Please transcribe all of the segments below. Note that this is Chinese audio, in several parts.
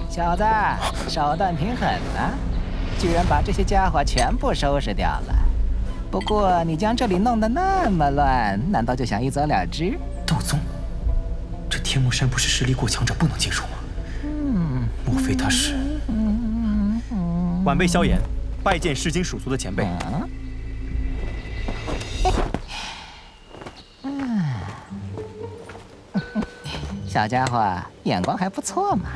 小子，手段挺狠啊，居然把这些家伙全部收拾掉了。不过你将这里弄得那么乱，难道就想一走了之？道宗，这天目山不是实力过强者不能进入吗？莫非他是？晚辈萧炎，拜见市井蜀族的前辈。小家伙眼光还不错嘛。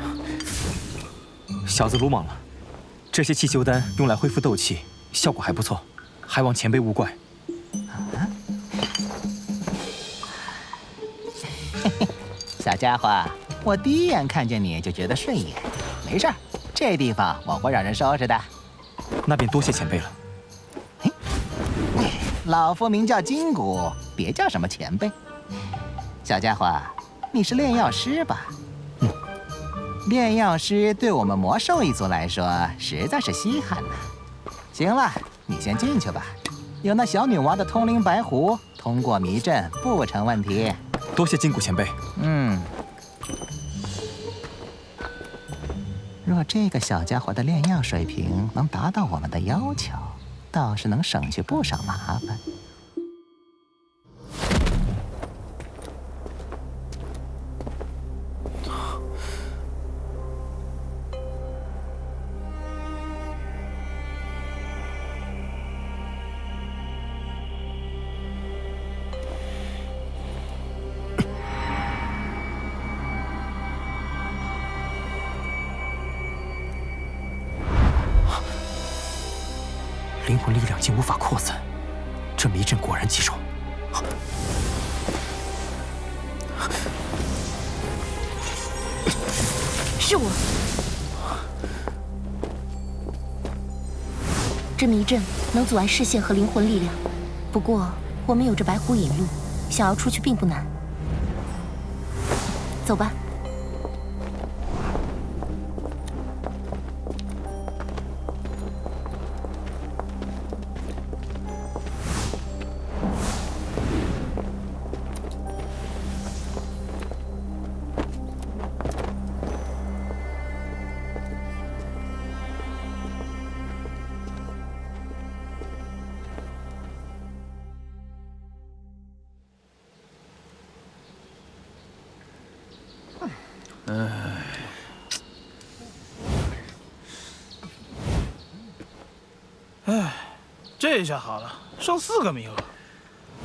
小子鲁莽了，这些气修丹用来恢复斗气，效果还不错，还望前辈勿怪。小家伙，我第一眼看见你就觉得顺眼。没事儿，这地方我会让人收拾的。那便多谢前辈了。老夫名叫金谷，别叫什么前辈。小家伙，你是炼药师吧？炼药师对我们魔兽一族来说实在是稀罕呢。行了，你先进去吧。有那小女娃的通灵白狐，通过迷阵不成问题。多谢金谷前辈。若这个小家伙的炼药水平能达到我们的要求，倒是能省去不少麻烦。灵魂力量竟无法扩散，这迷阵果然极重。是我。这迷阵能阻碍视线和灵魂力量，不过我们有着白狐引路，想要出去并不难。走吧。这下好了，剩4个名额。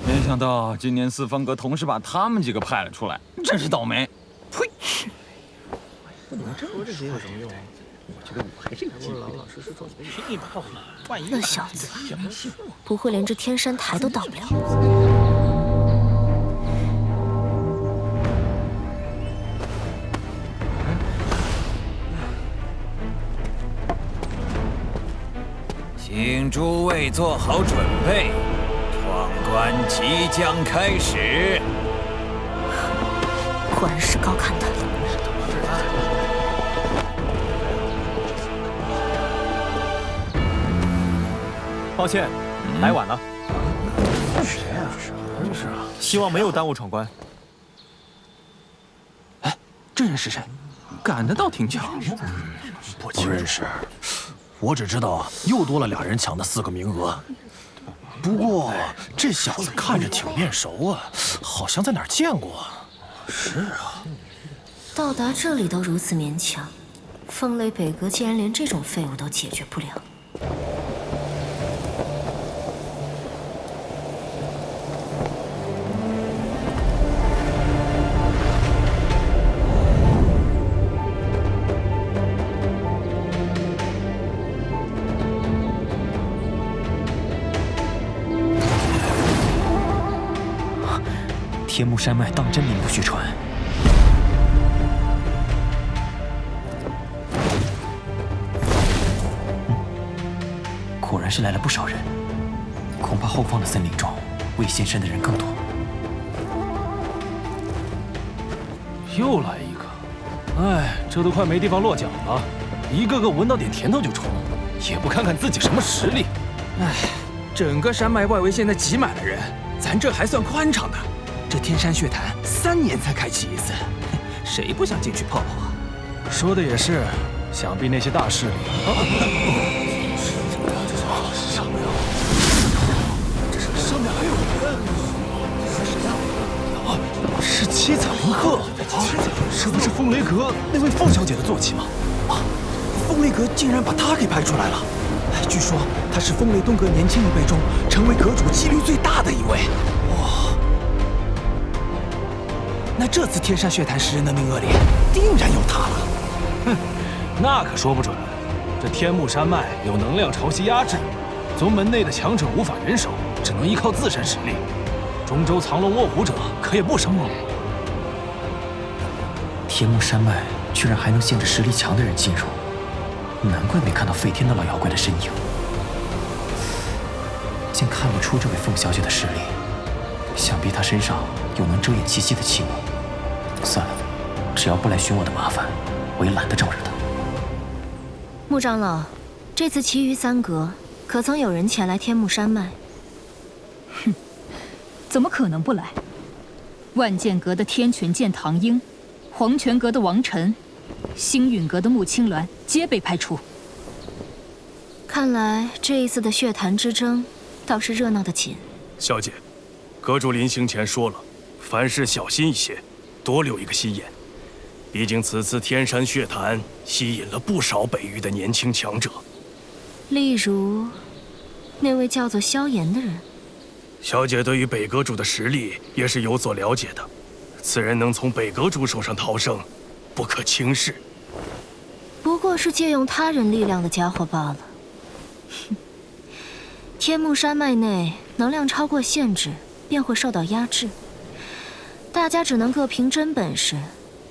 没想到今年四方阁同时把他们几个派了出来，真是倒霉。呸！说这些有什么用？我觉得我还是老老实实做平一炮，万一那小子不会连这天山台都到不了。请诸位做好准备，闯关即将开始。果然是高看他。抱歉，来晚了。谁呀？真是啊！希望没有耽误闯关。哎，这人是谁？赶得倒挺巧。不认识。我只知道又多了2人抢的4个名额。不过这小子看着挺面熟啊，好像在哪儿见过。是啊。到达这里都如此勉强，风雷北阁竟然连这种废物都解决不了。天目山脉当真名不虚传。果然是来了不少人，恐怕后方的森林中未现身的人更多。又来一个，哎，这都快没地方落脚了，一个个闻到点甜头就冲，也不看看自己什么实力。唉，整个山脉外围现在挤满了人，咱这还算宽敞的。这天山血潭3年才开启一次，谁不想进去泡泡啊？说的也是，想必那些大势力。上面还有人！是七彩灵鹤，这不是风雷阁那位凤小姐的坐骑吗？风雷阁竟然把她给派出来了，据说她是风雷东阁年轻一辈中成为阁主几率最大的一位。哇！那这次天山血潭10人的名额里，定然有她了。哼，那可说不准。这天目山脉有能量潮汐压制，宗门内的强者无法人手，只能依靠自身实力。中州藏龙卧虎者可也不少。天目山脉居然还能限制实力强的人进入，难怪没看到废天的老妖怪的身影。竟看不出这位凤小姐的实力，想必她身上有能遮掩气息的器物。算了，只要不来寻我的麻烦，我也懒得招惹她。穆长老，这次其余3阁可曾有人前来天目山脉？哼，怎么可能不来？万剑阁的天泉剑唐英，黄泉阁的王晨，星陨阁的穆青鸾皆被派出。看来这一次的血潭之争倒是热闹得紧。小姐，阁主临行前说了，凡事小心一些，多留一个心眼。毕竟此次天山血潭吸引了不少北域的年轻强者，例如那位叫做萧炎的人。小姐对于北阁主的实力也是有所了解的，此人能从北阁主手上逃生，不可轻视。不过是借用他人力量的家伙罢了。天目山脉内能量超过限制，便会受到压制，大家只能各凭真本事，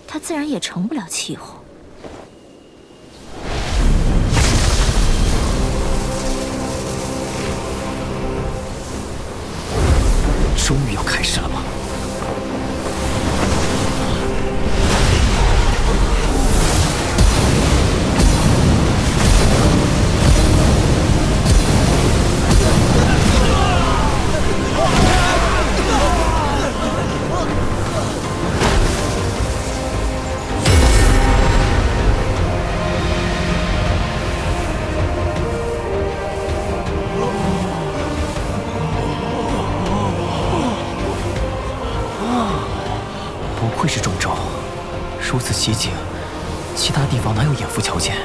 他自然也成不了气候。终于要开始了吗？不愧是中州，如此奇景，其他地方哪有眼福瞧见？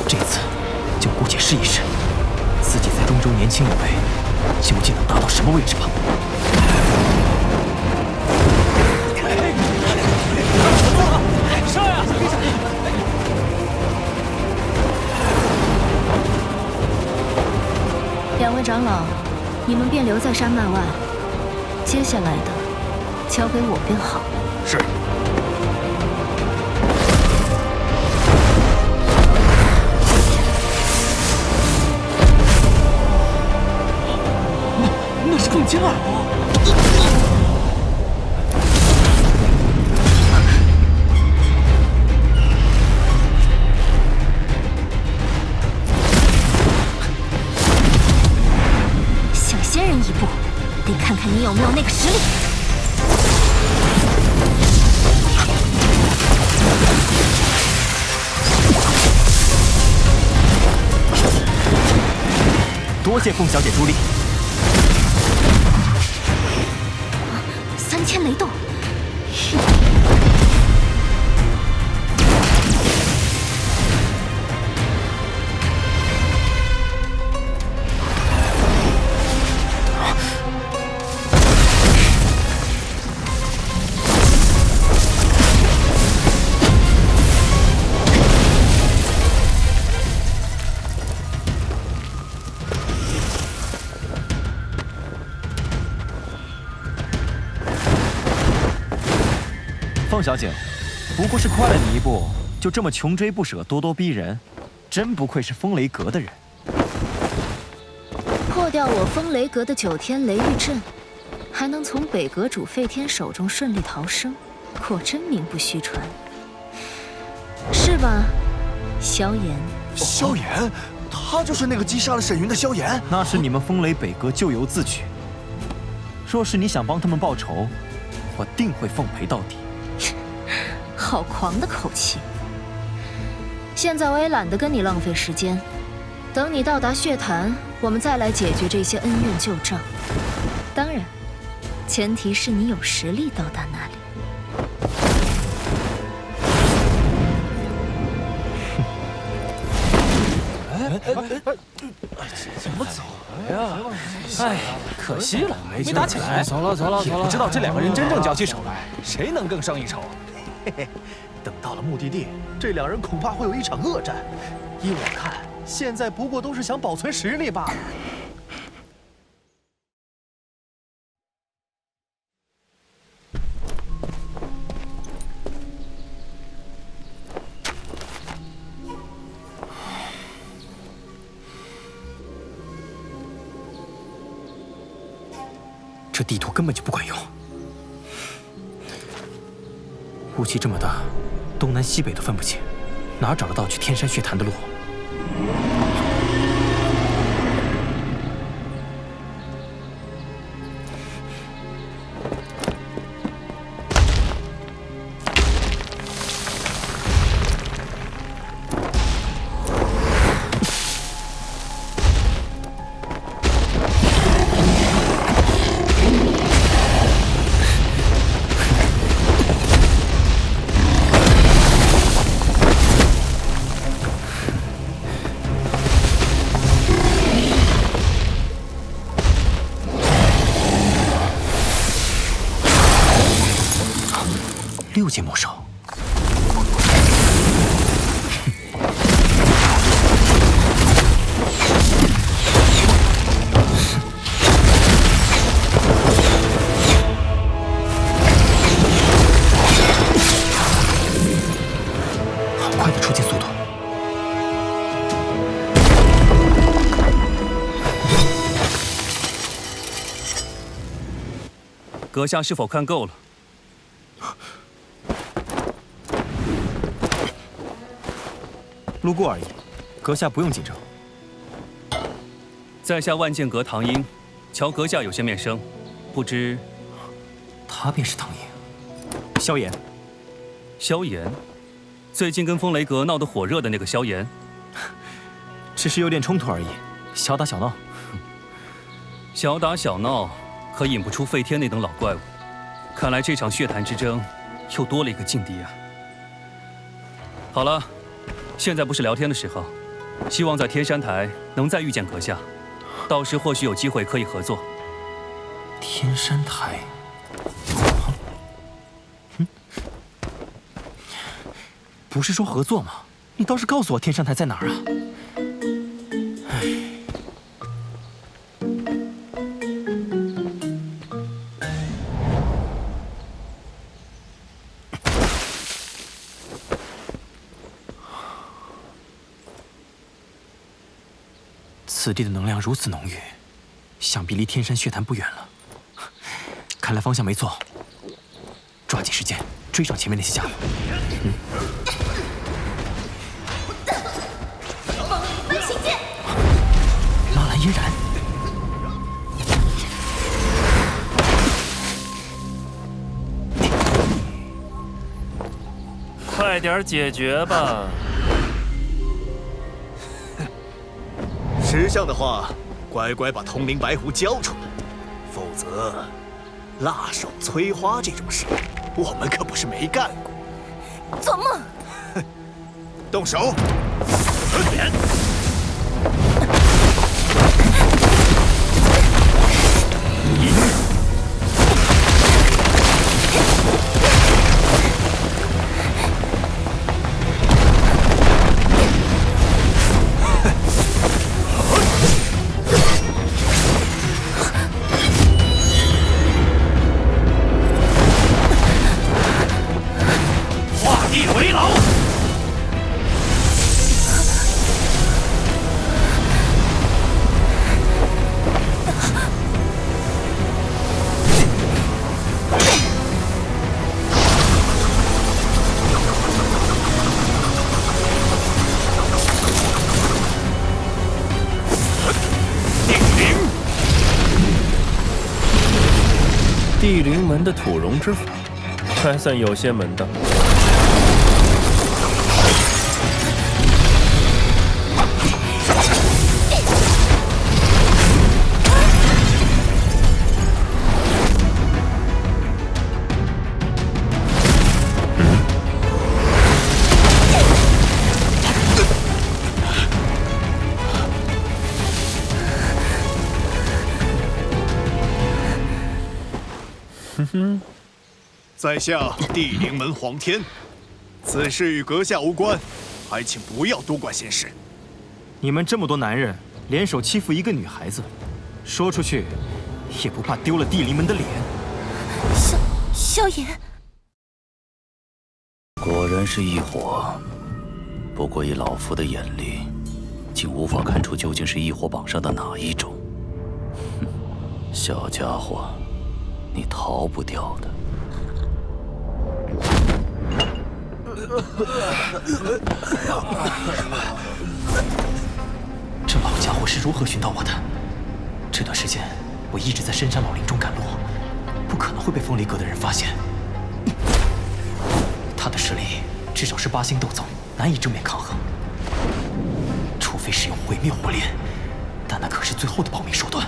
这次就姑且试一试，自己在中州年轻一辈，究竟能达到什么位置吧。上呀！2位长老，你们便留在山脉外，接下来的交给我便好。是。那是凤青儿。想先人一步，得看看你有没有那个实力。多谢凤小姐助力。3000雷动。凤小姐，不过是快了你一步，就这么穷追不舍、咄咄逼人，真不愧是风雷阁的人。破掉我风雷阁的9天雷狱阵，还能从北阁主废天手中顺利逃生，果真名不虚传。是吧，萧炎？萧炎，他就是那个击杀了沈云的萧炎。那是你们风雷北阁咎由自取。若是你想帮他们报仇，我定会奉陪到底。好狂的口气！现在我也懒得跟你浪费时间，等你到达血潭，我们再来解决这些恩怨旧账。当然，前提是你有实力到达那里。怎么走呀？哎，可惜了，没打起来。走了。也不知道这两个人真正交起手来，谁能更胜一筹？嘿嘿，等到了目的地，这两人恐怕会有一场恶战。依我看，现在不过都是想保存实力罢了。这地图根本就不管用，雾气这么大，东南西北都分不清，哪找得到去天山血潭的路？6阶魔兽，好快的出剑速度！阁下是否看够了？路过而已，阁下不用紧张。在下万剑阁唐英，瞧阁下有些面生，不知他便是唐英，萧炎。萧炎，最近跟风雷阁闹得火热的那个萧炎，只是有点冲突而已，小打小闹。小打小闹，可引不出废天那等老怪物。看来这场血潭之争，又多了一个劲敌啊。好了。现在不是聊天的时候，希望在天山台能再遇见阁下，到时或许有机会可以合作。天山台，不是说合作吗？你倒是告诉我天山台在哪儿啊？此地的能量如此浓郁，想必离天山血潭不远了。看来方向没错，抓紧时间追上前面那些家伙。风行剑，纳兰嫣然，快点解决吧！识相的话，乖乖把通灵白狐交出来，否则，辣手摧花这种事，我们可不是没干过。做梦！动手！地灵门的土溶之法，还算有些门道。在下地灵门黄天，此事与阁下无关，还请不要多管闲事。你们这么多男人联手欺负一个女孩子，说出去也不怕丢了地灵门的脸。萧炎，果然是异火，不过以老夫的眼力，竟无法看出究竟是异火榜上的哪一种。哼，小家伙，你逃不掉的。这老家伙是如何寻到我的？这段时间我一直在深山老林中赶路，不可能会被风离阁的人发现。他的实力至少是8星斗宗，难以正面抗衡。除非使用毁灭火炼，但那可是最后的保命手段。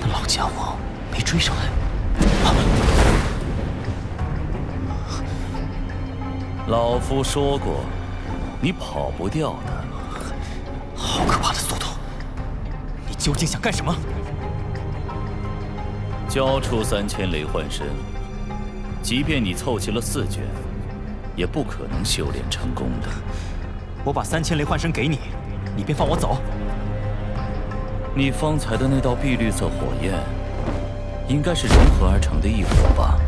那老家伙没追上来。老夫说过，你跑不掉的。好可怕的速度！你究竟想干什么？交出3000雷幻身，即便你凑齐了4卷，也不可能修炼成功的。我把3000雷幻身给你，你便放我走。你方才的那道碧绿色火焰，应该是融合而成的异火吧？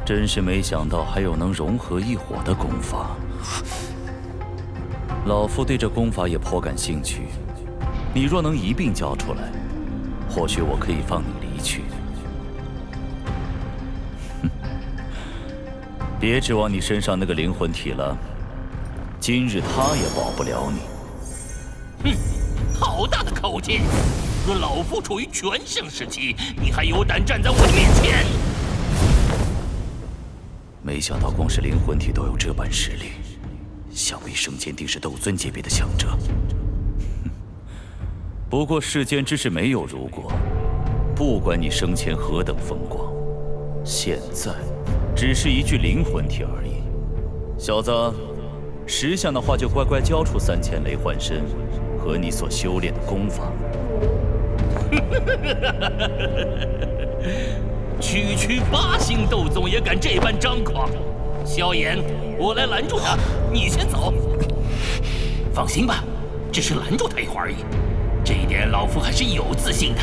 真是没想到还有能融合异火的功法。老夫对这功法也颇感兴趣，你若能一并交出来，或许我可以放你离去。哼，别指望你身上那个灵魂体了，今日他也保不了你。哼，好大的口气！若老夫处于全盛时期，你还有胆站在我的面前？没想到光是灵魂体都有这般实力，想必生前定是斗尊级别的强者。不过世间之事没有如果，不管你生前何等风光，现在只是一具灵魂体而已。小子，识相的话就乖乖交出3000雷幻身和你所修炼的功法。区8星斗宗也敢这般张狂！萧炎，我来拦住他，你先走。放心吧，只是拦住他一会儿而已。这一点老夫还是有自信的。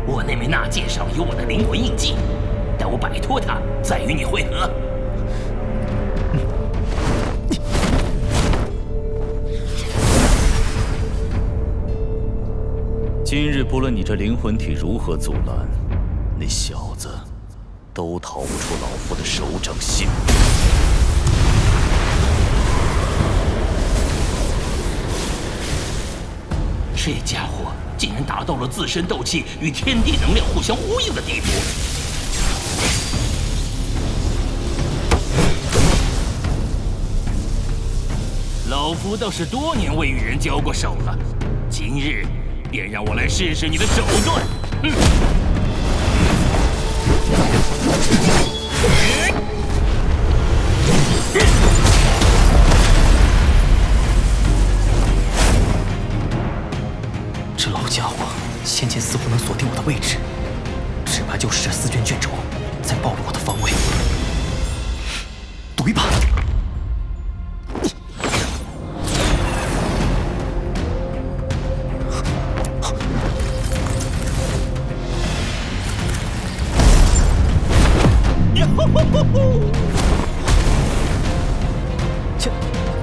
我那枚纳戒上有我的灵魂印记，待我摆脱他，再与你会合。今日不论你这灵魂体如何阻拦，那小子都逃不出老夫的手掌心。这家伙竟然达到了自身斗气与天地能量互相呼应的地步。老夫倒是多年未与人交过手了，今日便让我来试试你的手段。哼！这老家伙先前似乎能锁定我的位置，只怕就是这4卷卷轴在暴露我的方位。赌一把！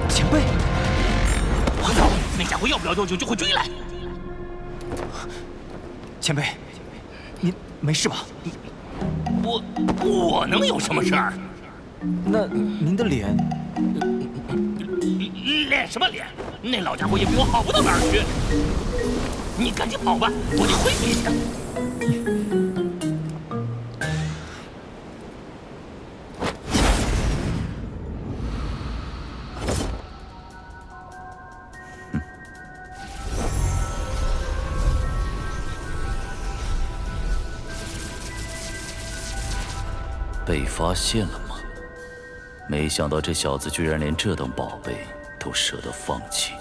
前辈，我操！那家伙要不了多久就会追来。前辈，您没事吧？我能有什么事儿？那您的脸？脸什么脸？那老家伙也比我好不到哪儿去。你赶紧跑吧，我得回避去。被发现了吗？没想到这小子居然连这等宝贝都舍得放弃。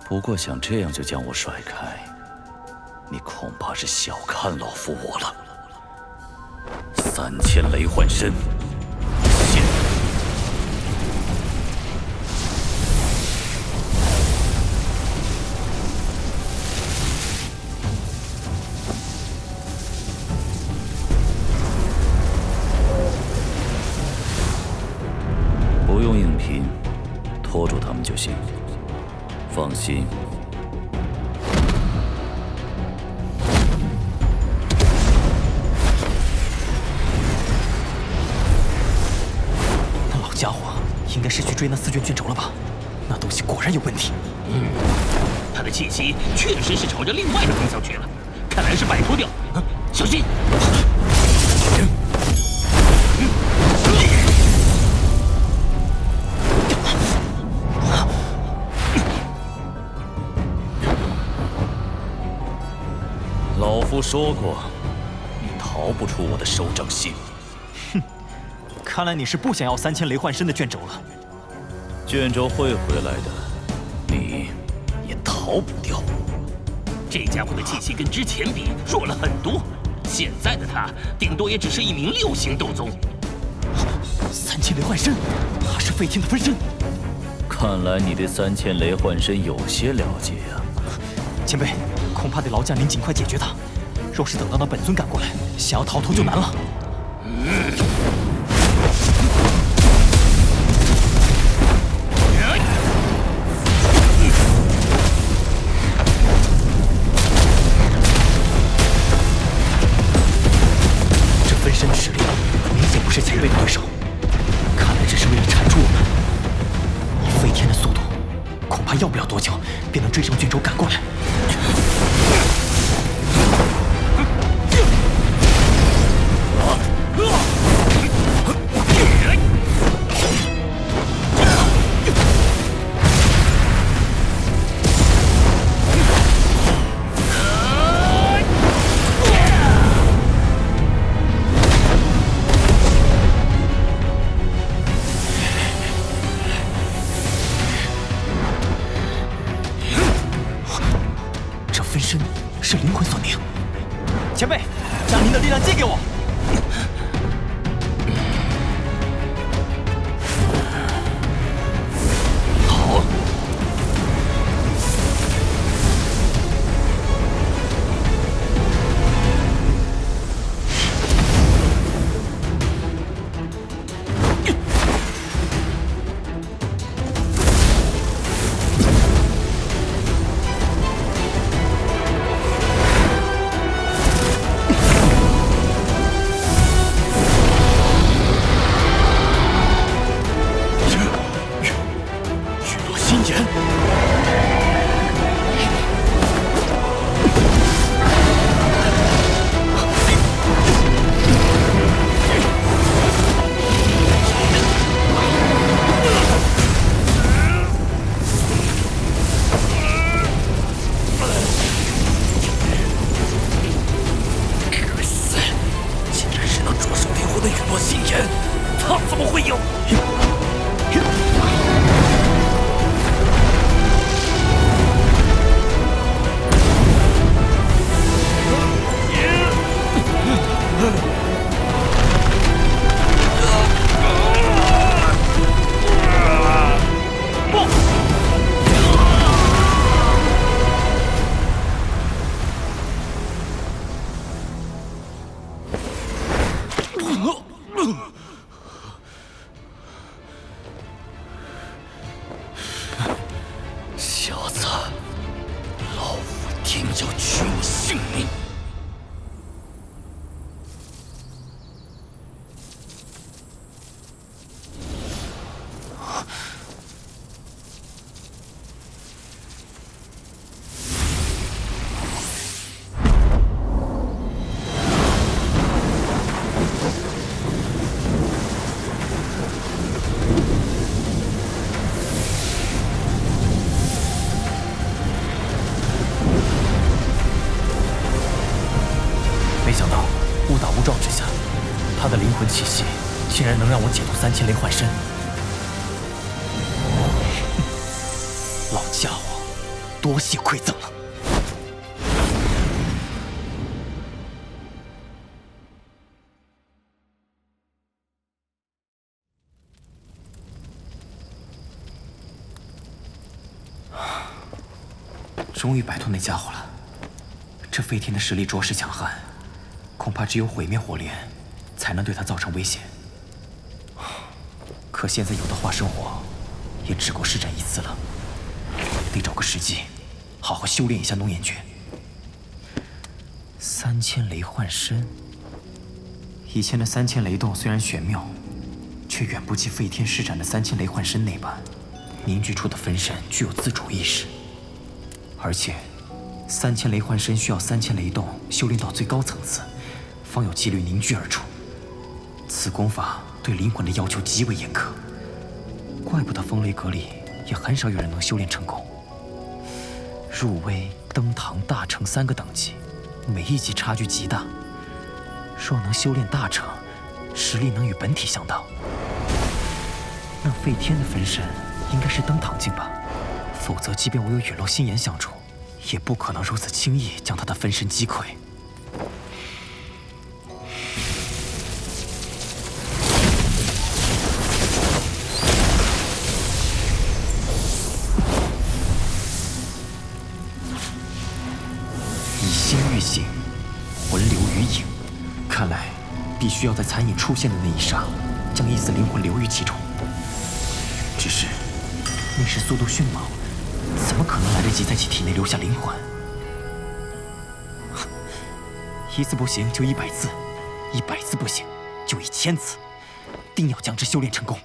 不过想这样就将我甩开，你恐怕是小看老夫我了。3000雷幻身，现！不用硬拼，拖住他们就行。放心。那老家伙应该是去追那4卷卷轴了吧？那东西果然有问题。他的气息确实是朝着另外的方向去了，看来是摆脱掉。小心！老夫说过，你逃不出我的手掌心。哼，看来你是不想要3000雷幻身的卷轴了。卷轴会回来的，你也逃不掉。这家伙的气息跟之前比弱了很多，现在的他顶多也只是一名6星斗宗。3000雷幻身，他是废天的分身。看来你对3000雷幻身有些了解呀。前辈，恐怕得劳驾您尽快解决他。若是等到那本尊赶过来，想要逃脱就难了。这分身的实力明显不是前辈的对手，看来只是为了缠住我们。以飞天的速度，恐怕要不了多久便能追上卷轴赶过来。是灵魂所凝。前辈，将您的力量借给我。好。小子，老夫定要取你性命！魂气息竟然能让我解读3000雷幻身。老家伙，多谢馈赠了。终于摆脱那家伙了。这飞天的实力着实强悍，恐怕只有毁灭火莲才能对他造成威胁。可现在有的化生火，也只够施展一次了，得找个时机，好好修炼一下龙眼诀。3000雷幻身，以前的3000雷动虽然玄妙，却远不及飞天施展的3000雷幻身那般，凝聚出的分身具有自主意识。而且，3000雷幻身需要3000雷动修炼到最高层次，方有几率凝聚而出。此功法对灵魂的要求极为严苛，怪不得风雷阁里也很少有人能修炼成功。入微、登堂、大成3个等级，每一级差距极大。若能修炼大成，实力能与本体相当。那飞天的分身应该是登堂境吧？否则，即便我有陨落心炎相助，也不可能如此轻易将他的分身击溃。以心御形，魂流于影，看来必须要在残影出现的那一刹，将一丝灵魂留于其中。只是，那时速度迅猛，怎么可能来得及在其体内留下灵魂？一次不行就100次，100次不行就1000次，定要将之修炼成功。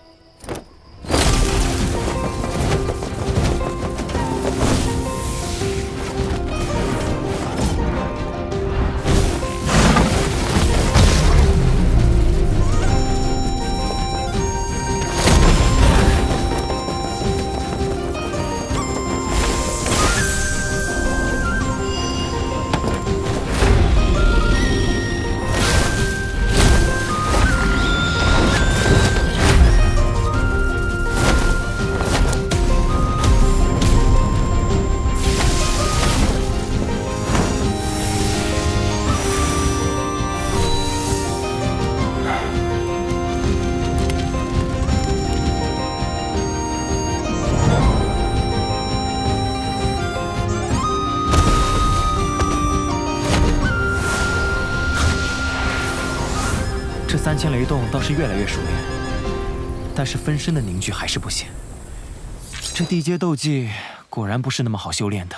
3000雷动倒是越来越熟练，但是分身的凝聚还是不行。这地阶斗技果然不是那么好修炼的。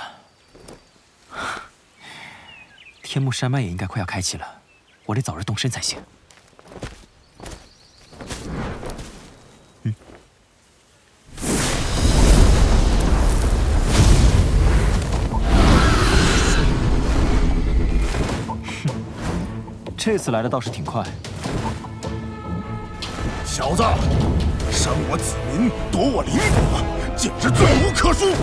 天幕山脉也应该快要开启了，我得早日动身才行。这次来的倒是挺快。小子，伤我子民，夺我灵府，简直罪无可恕！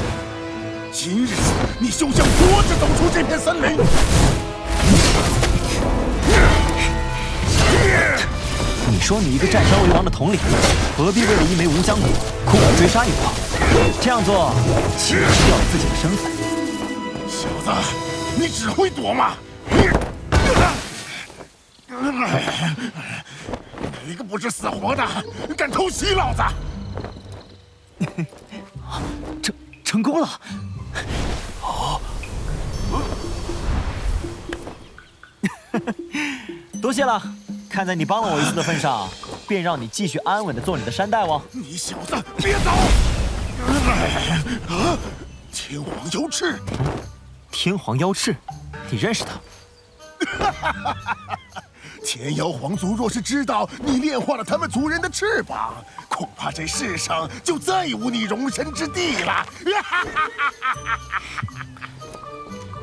今日你休想活着走出这片森林！你说你一个占山为王的统领，何必为了一枚无浆果苦苦追杀于我？这样做岂不是掉了自己的身份？小子，你只会躲吗？哪个不知死活的敢偷袭老子？成功了！多谢了，看在你帮了我一次的份上，便让你继续安稳地做你的山大王。你小子别走！天皇妖翅，天皇妖翅，你认识他？天妖皇族若是知道你炼化了他们族人的翅膀，恐怕这世上就再无你容身之地了。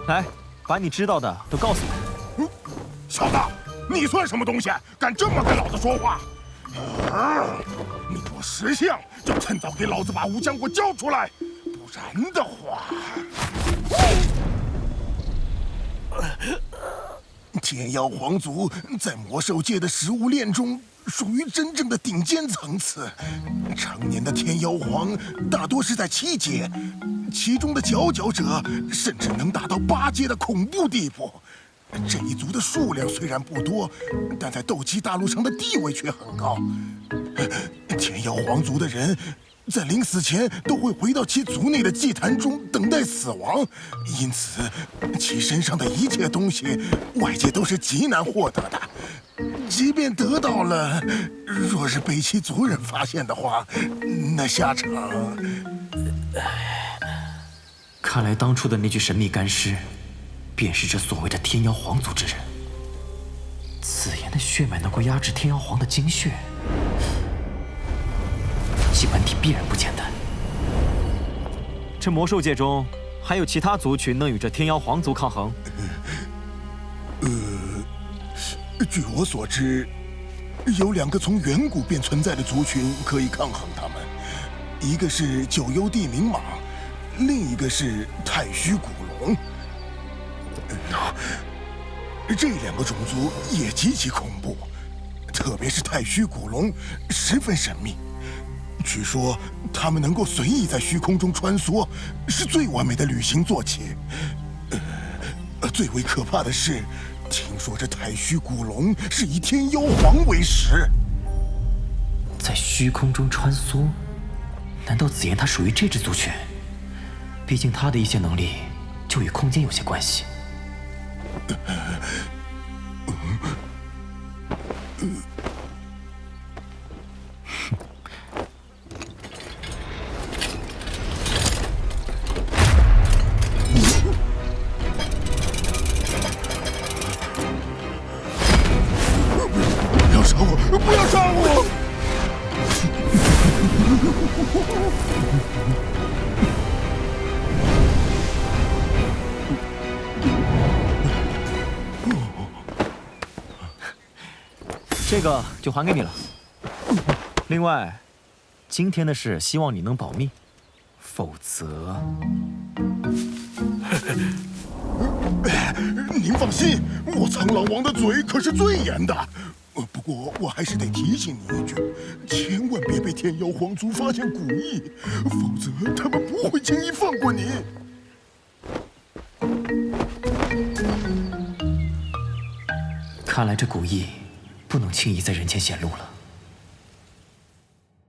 来，把你知道的都告诉我。小子，你算什么东西？敢这么跟老子说话？你若识相，就趁早给老子把无浆果交出来，不然的话……天妖皇族在魔兽界的食物链中属于真正的顶尖层次，常年的天妖皇大多是在7阶，其中的佼佼者甚至能达到8阶的恐怖地步。这一族的数量虽然不多，但在斗鸡大陆上的地位却很高。天妖皇族的人在临死前都会回到其族内的祭坛中等待死亡，因此其身上的一切东西外界都是极难获得的。即便得到了，若是被其族人发现的话，那下场……看来当初的那具神秘干尸，便是这所谓的天妖皇族之人。紫妍的血脉能够压制天妖皇的精血，其本体必然不简单。这魔兽界中还有其他族群能与这天妖皇族抗衡？据我所知，有2个从远古便存在的族群可以抗衡他们，一个是九幽地冥蟒，另一个是太虚古龙。这2个种族也极其恐怖，特别是太虚古龙十分神秘。据说他们能够随意在虚空中穿梭，是最完美的旅行坐骑。最为可怕的是，听说这太虚古龙是以天妖皇为食，在虚空中穿梭。难道紫妍她属于这支族群？毕竟她的一些能力就与空间有些关系。不要杀我！不要杀我！这个就还给你了。另外，今天的事希望你能保密，否则……您放心，我苍狼王的嘴可是最严的。不过我还是得提醒你一句，千万别被天妖皇族发现古意，否则他们不会轻易放过你。看来这古意不能轻易在人前显露了。